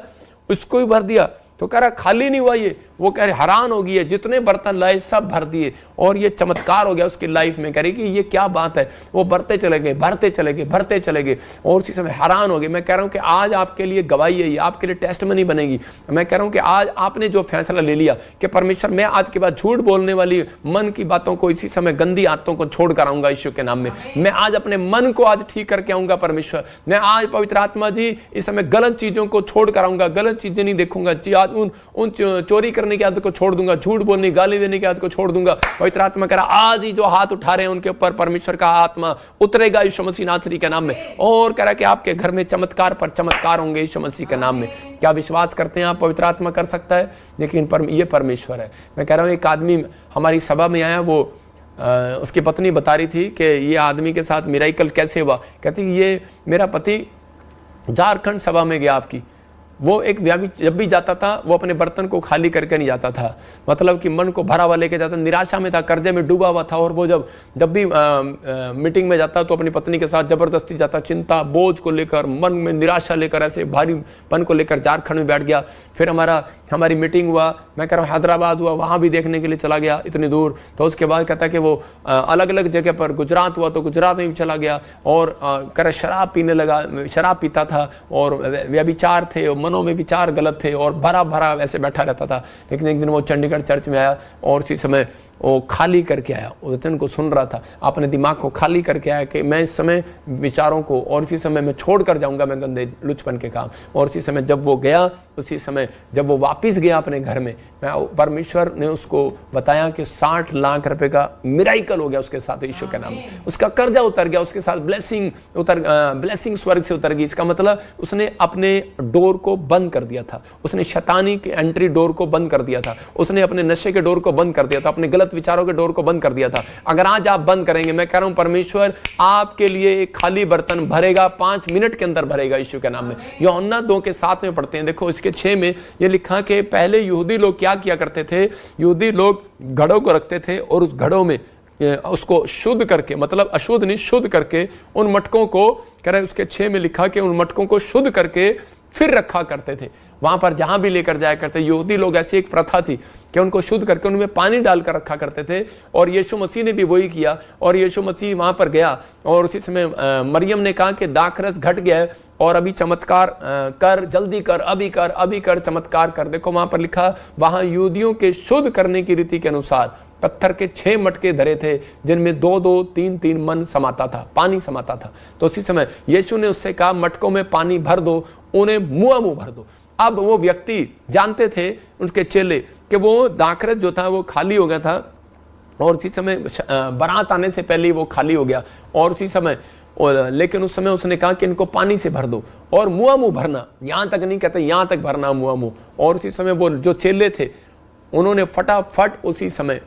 उसको भी भर दिया, तो कह रहा खाली नहीं हुआ ये। वो कह रहे हैरान हो गई है, जितने बर्तन लाए सब भर दिए। और ये चमत्कार हो गया उसकी लाइफ में, कह रही कि ये क्या बात है। वो भरते चले गए और उसी समय हैरान हो गए। मैं कह रहा हूं कि आज आपके लिए गवाही है, ये आपके लिए टेस्टमनी बनेगी। मैं कह रहा हूं कि आज आपने जो फैसला ले लिया कि परमेश्वर मैं आज के बाद झूठ बोलने वाली मन की बातों को, इसी समय गंदी आदतों को छोड़ कर आऊंगा यीशु के नाम में। मैं आज अपने मन को आज ठीक करके आऊंगा परमेश्वर। मैं आज पवित्र आत्मा जी इस समय गलत चीजों को छोड़ कर आऊंगा, गलत चीजें नहीं देखूंगा। आज उन चोरी करने की आदत को छोड़ दूंगा, झूठ बोलने गाली देने की आदत को छोड़ दूंगा। पवित्र आत्मा कह रहा आज ही जो हाथ उठा रहे हैं उनके ऊपर परमेश्वर का आत्मा उतरेगा यीशु मसीह नासरी के नाम में। और कह रहा कि आपके घर में चमत्कार पर चमत्कार होंगे यीशु मसीह के नाम में। क्या विश्वास करते हैं आप पवित्र आत्मा कर सकता है? लेकिन ये परमेश्वर है। मैं कह रहा हूं एक आदमी हमारी सभा में आया, वो उसकी पत्नी बता रही थी कि ये आदमी के साथ मिराइकल कैसे हुआ। कहती ये मेरा पति झारखंड सभा में गया आपकी, वो एक जब भी जाता था वो अपने बर्तन को खाली करके नहीं जाता था, मतलब कि मन को भरा हुआ लेके जाता, निराशा में था, कर्जे में डूबा हुआ था। और वो जब भी मीटिंग में जाता तो अपनी पत्नी के साथ जबरदस्ती जाता, चिंता बोझ को लेकर, मन में निराशा लेकर, ऐसे भारीपन को लेकर झारखंड में बैठ गया। फिर हमारी मीटिंग हुआ, मैं कह रहा हूँ हैदराबाद हुआ, वहाँ भी देखने के लिए चला गया इतनी दूर। तो उसके बाद कहता कि वो अलग अलग जगह पर, गुजरात हुआ तो गुजरात में भी चला गया। और कह रहा शराब पीने लगा, शराब पीता था और व्यभिचार थे, मनों में विचार गलत थे और भरा भरा वैसे बैठा रहता था। लेकिन एक दिन वो चंडीगढ़ चर्च में आया और उसी समय वो खाली करके आया, वचन को सुन रहा था, अपने दिमाग को खाली करके आया कि मैं इस समय विचारों को, और इसी समय मैं छोड़ कर जाऊंगा मैं गंदे लुचपन के काम। और उसी समय जब वो गया, उसी समय जब वो वापस गया अपने घर में, परमेश्वर ने उसको बताया कि 60 लाख रुपए का मिराइकल हो गया उसके साथ यीशु के नाम में। उसका कर्जा उतर गया, उसके साथ ब्लेसिंग स्वर्ग से उतर गई। इसका मतलब उसने अपने डोर को बंद कर दिया था, उसने शैतानी के एंट्री डोर को बंद कर दिया था, उसने अपने नशे के डोर को बंद कर दिया था, अपने गलत विचारों के डोर को बंद कर दिया था। अगर आज आप बंद करेंगे, मैं कह रहा हूं परमेश्वर आपके लिए एक खाली बर्तन भरेगा, 5 मिनट के अंदर भरेगा यीशु के नाम में। यूहन्ना 2:7 में पढ़ते हैं, देखो इसके 6 में ये लिखा कि पहले यहूदी लोग क्या किया करते थे, यहूदी लोग घड़ों को रखते थे और उस घड़ों में उसको शुद्ध करके, मतलब अशुद्ध नहीं शुद्ध करके, उन मटकों को, कह रहे उसके 6 में लिखा कि उन मटकों को शुद्ध करके फिर रखा करते थे। वहां पर जहां भी लेकर जाया करते, यहूदी लोग ऐसी एक प्रथा थी कि उनको शुद्ध करके उनमें पानी डालकर रखा करते थे। और यीशु मसीह ने भी वही किया। और यीशु मसीह वहां पर गया और उसी समय मरियम ने कहा कि दाखरस घट गया है और अभी चमत्कार कर, जल्दी कर, अभी कर चमत्कार कर। देखो वहां पर लिखा, वहां यहूदियों के शुद्ध करने की रीति के अनुसार पत्थर के 6 मटके धरे थे जिनमें 2-2, 3-3 मन समाता था, पानी समाता था। तो उसी समय यीशु ने उससे कहा मटकों में पानी भर दो, उन्हें मुंह भर दो। अब वो व्यक्ति जानते थे, उनके चेले, कि वो दाखरस जो था वो खाली हो गया था और उसी समय बारात आने से पहले वो खाली हो गया। और उसी समय लेकिन उस समय उसने कहा कि इनको पानी से भर दो और मुंह भरना, यहां तक नहीं कहते, यहां तक भरना मुंह। और उसी समय वो जो चेले थे उन्होंने फटाफट उसी समय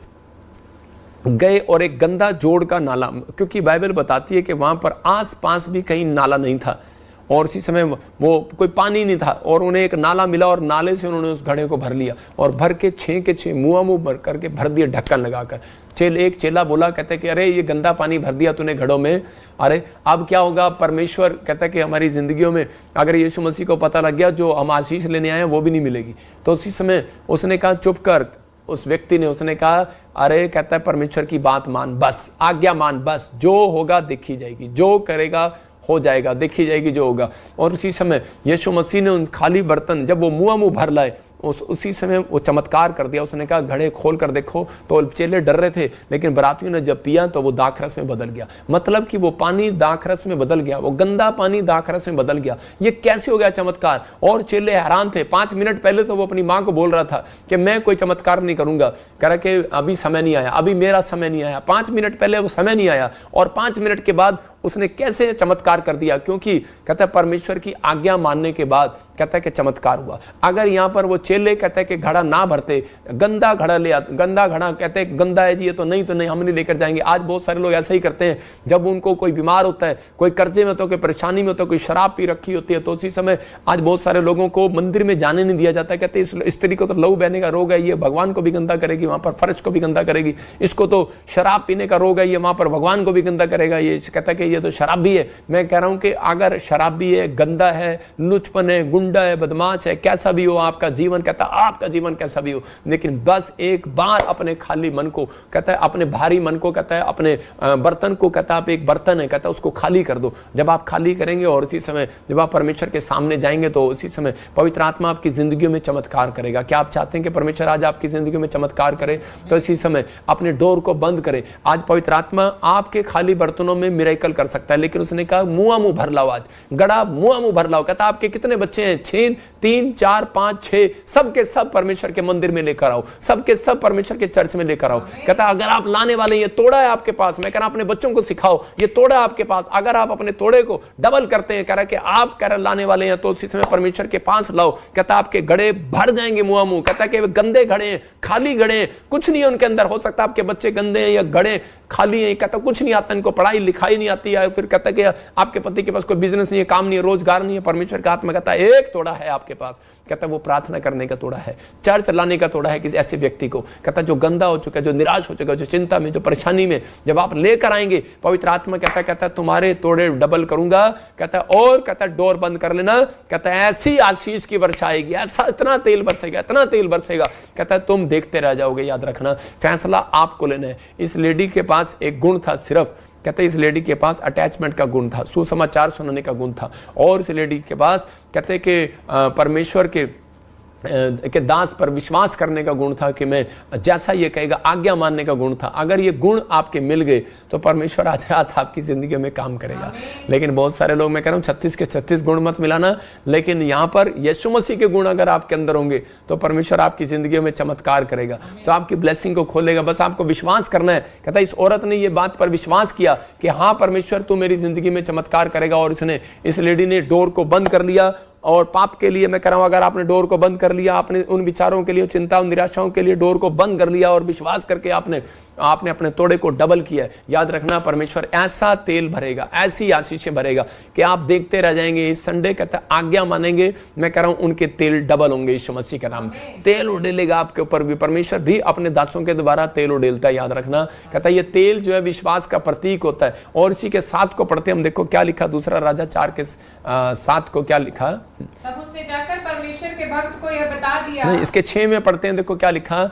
गए और एक गंदा जोड़ का नाला, क्योंकि बाइबल बताती है कि वहां पर आसपास भी कहीं नाला नहीं था और उसी समय वो कोई पानी नहीं था और उन्हें एक नाला मिला और नाले से उन्होंने उस घड़े को भर लिया और भर के 6 के 6 मुंह भर करके भर दिए ढक्कन लगाकर। एक चेला बोला, कहते कि अरे ये गंदा पानी भर दिया तूने घड़ों में, अरे अब क्या होगा। परमेश्वर कहता है कि हमारी जिंदगियों में अगर यीशु मसीह को पता लग गया जो हम आशीष लेने आए हैं वो भी नहीं मिलेगी। तो उसी समय उसने कहा चुप कर, उस व्यक्ति ने, उसने कहा अरे कहता है परमेश्वर की बात मान, बस आज्ञा मान, बस जो होगा देखी जाएगी, जो करेगा हो जाएगा, देखी जाएगी जो होगा। और उसी समय यीशु मसीह ने उन खाली बर्तन, जब वो मुंह भर लाए उसी समय वो चमत्कार कर दिया। उसने कहा घड़े खोल कर देखो, तो चेले डर रहे थे, लेकिन बरातियों ने जब पिया तो वो दाखरस में बदल गया। मतलब कि वो पानी दाखरस में बदल गया, वो गंदा पानी दाखरस में बदल गया। ये कैसे हो गया चमत्कार? और चेले हैरान थे। 5 मिनट पहले तो वो अपनी माँ को बोल रहा था कि मैं कोई चमत्कार नहीं करूंगा, कह रहा कि अभी समय नहीं आया, अभी मेरा समय नहीं आया। 5 मिनट पहले वो समय नहीं आया और 5 मिनट के बाद उसने कैसे चमत्कार कर दिया? क्योंकि कहता है परमेश्वर की आज्ञा मानने के बाद कहता है कि चमत्कार हुआ। अगर यहां पर वो चेले कहते हैं कि घड़ा ना भरते, गंदा घड़ा ले आते, गंदा घड़ा कहते हैं गंदा है जी, ये तो नहीं हम नहीं लेकर जाएंगे। आज बहुत सारे लोग ऐसा ही करते हैं, जब उनको कोई बीमार होता है, कोई कर्जे में होता है, कोई परेशानी में होता है, कोई शराब पी रखी होती है, तो उसी समय आज बहुत सारे लोगों को मंदिर में जाने नहीं दिया जाता। कहते हैं इस स्त्री को तो लहू बहने का रोग है, ये भगवान को भी गंदा करेगी, वहां पर फर्श को भी गंदा करेगी। इसको तो शराब पीने का रोग है, ये वहां पर भगवान को भी गंदा करेगा। ये कहता है कि ये तो शराब भी है। मैं कह रहा हूं कि अगर शराब भी है, गंदा है, लुचपन है, गुंडा है, बदमाश है, कैसा भी हो आपका जीवन, कहता है आपका जीवन कैसा भी हो, लेकिन बस एक बार अपने खाली मन को, कहता है अपने भारी मन को, कहता है अपने बर्तन को, कहता है आप एक बर्तन है, कहता है उसको खाली कर दो। जब आप खाली करेंगे और उसी समय जब आप परमेश्वर के सामने जाएंगे तो उसी समय पवित्र आत्मा आपकी जिंदगी में चमत्कार करेगा। क्या आप चाहते हैं कि परमेश्वर आज आपकी जिंदगी में चमत्कार करे? तो इसी समय अपने डोर को बंद करें। आज पवित्र आत्मा आपके खाली बर्तनों में मिरेकल कर सकता है, लेकिन उसने कहा मुंह भर लाओ, आज गड़ा मुंह भर लाओ। कहता आपके कितने बच्चे हैं? 6, 3, 4, 5, 6, सबके सब परमेश्वर के मंदिर में लेकर आओ, सबके सब परमेश्वर के चर्च में लेकर आओ। कहता अगर आप लाने वाले, ये तोड़ा है आपके पास, मैं कह रहा अपने बच्चों को सिखाओ, ये तोड़ा है आपके पास, अगर आप अपने तोड़े को डबल करते हैं, कह रहा कि आप कह रहे लाने वाले हैं, तो उसी समय परमेश्वर के पास लाओ। कहता आपके घड़े भर जाएंगे मुंह। कहता कि वे गंदे घड़े हैं, खाली घड़े हैं, कुछ नहीं है उनके अंदर। हो सकता है आपके बच्चे गंदे हैं या घड़े खाली है, कहता कुछ नहीं आता, इनको पढ़ाई लिखाई नहीं आती है, फिर कहता कि आपके पति के पास कोई बिजनेस नहीं है, काम नहीं है, रोजगार नहीं है। परमेश्वर का आत्मा कहता है एक तोड़ा है आपके पास, कहता वो प्रार्थना करने का तोड़ा है, चर्च लाने का तोड़ा है किसी ऐसे व्यक्ति को। कहता जो गंदा हो चुका है, जो निराश हो चुका है, जो चिंता में, जो परेशानी में, जब आप लेकर आएंगे पवित्र आत्मा कहता तुम्हारे तोड़े डबल करूंगा। कहता और कहता डोर बंद कर लेना। कहता ऐसी आशीष की वर्षा आएगी, ऐसा इतना तेल बरसेगा, इतना तेल बरसेगा। कहता तुम देखते रह जाओगे। याद रखना फैसला आपको लेना है। इस लेडी के पास एक गुण था सिर्फ, कहते इस लेडी के पास अटैचमेंट का गुण था, सुसमाचार सुनाने का गुण था, और इस लेडी के पास कहते कि परमेश्वर के दास पर विश्वास करने का गुण था कि मैं जैसा ये कहेगा आज्ञा मानने का गुण था। अगर ये गुण आपके मिल गए तो परमेश्वर आज रात आपकी जिंदगी में काम करेगा। लेकिन बहुत सारे लोग, मैं कह रहा हूँ 36 के 36 गुण मत मिलाना, लेकिन यहाँ पर यीशु मसीह के गुण अगर आपके अंदर होंगे तो परमेश्वर आपकी जिंदगी में चमत्कार करेगा, तो आपकी ब्लेसिंग को खोलेगा। बस आपको विश्वास करना है। कहता इस औरत ने ये बात पर विश्वास किया कि हाँ परमेश्वर तू मेरी जिंदगी में चमत्कार करेगा, और इसने, इस लेडी ने डोर को बंद कर लिया। और पाप के लिए मैं कह रहा हूं, अगर आपने डोर को बंद कर लिया, आपने उन विचारों के लिए, चिंता, निराशाओं के लिए डोर को बंद कर लिया और विश्वास करके आपने अपने तोड़े को डबल किया है, याद रखना परमेश्वर ऐसा तेल भरेगा, ऐसी आशीषें भरेगा कि आप देखते रह जाएंगे। इस संडे कहता आज्ञा मानेंगे, मैं कह रहा हूं उनके तेल डबल होंगे। यीशु मसीह का नाम तेल उड़ेलेगा आपके ऊपर भी। परमेश्वर भी अपने दासों के द्वारा तेल उड़ेलता है, याद रखना। कहता ये तेल जो है विश्वास का प्रतीक होता है। और इसी के 7 को पढ़ते हम, देखो क्या लिखा, दूसरा राजा 4 के 7 को क्या लिखा। तब उसने जाकर परमेश्वर के भक्त को यह बता दिया। नहीं, इसके 6 में पढ़ते हैं, देखो क्या लिखा।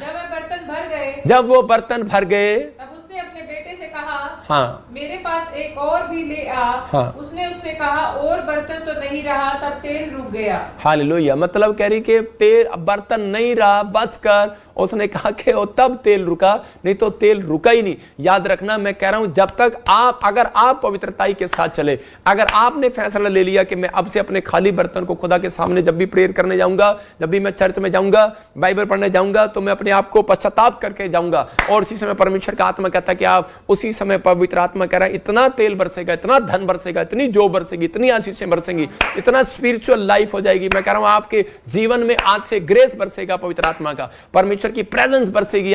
जब वो बर्तन भर गए तब उसने अपने बेटे से कहा, हाँ मेरे पास एक और भी ले आ। हाँ। उसने उससे कहा और बर्तन तो नहीं रहा, तब तेल रुक गया। हालेलुया। मतलब कह रही कि तेल बर्तन नहीं रहा, बस कर। उसने कहा कि तब तेल रुका, नहीं तो तेल रुका ही नहीं। याद रखना मैं कह रहा हूं, जब तक आप, अगर आप पवित्रताई के साथ चले, अगर आपने फैसला ले लिया कि मैं अब से अपने खाली बर्तन को खुदा के सामने जब भी प्रेयर करने जाऊंगा, जब भी मैं चर्च में जाऊंगा, बाइबल पढ़ने जाऊंगा, तो मैं अपने आप को पश्चाताप करके जाऊंगा। और उसी समय परमेश्वर का आत्मा कहता है कि आप उसी समय, पवित्र आत्मा कह रहा है इतना तेल बरसेगा, इतना धन बरसेगा, इतनी जो बरसेगी, इतनी आशीषें बरसेंगी, इतना स्पिरिचुअल लाइफ हो जाएगी। मैं कह रहा हूं आपके जीवन में आज से ग्रेस बरसेगा, पवित्र आत्मा का, परमेश्वर की प्रेजेंस बरसेगी।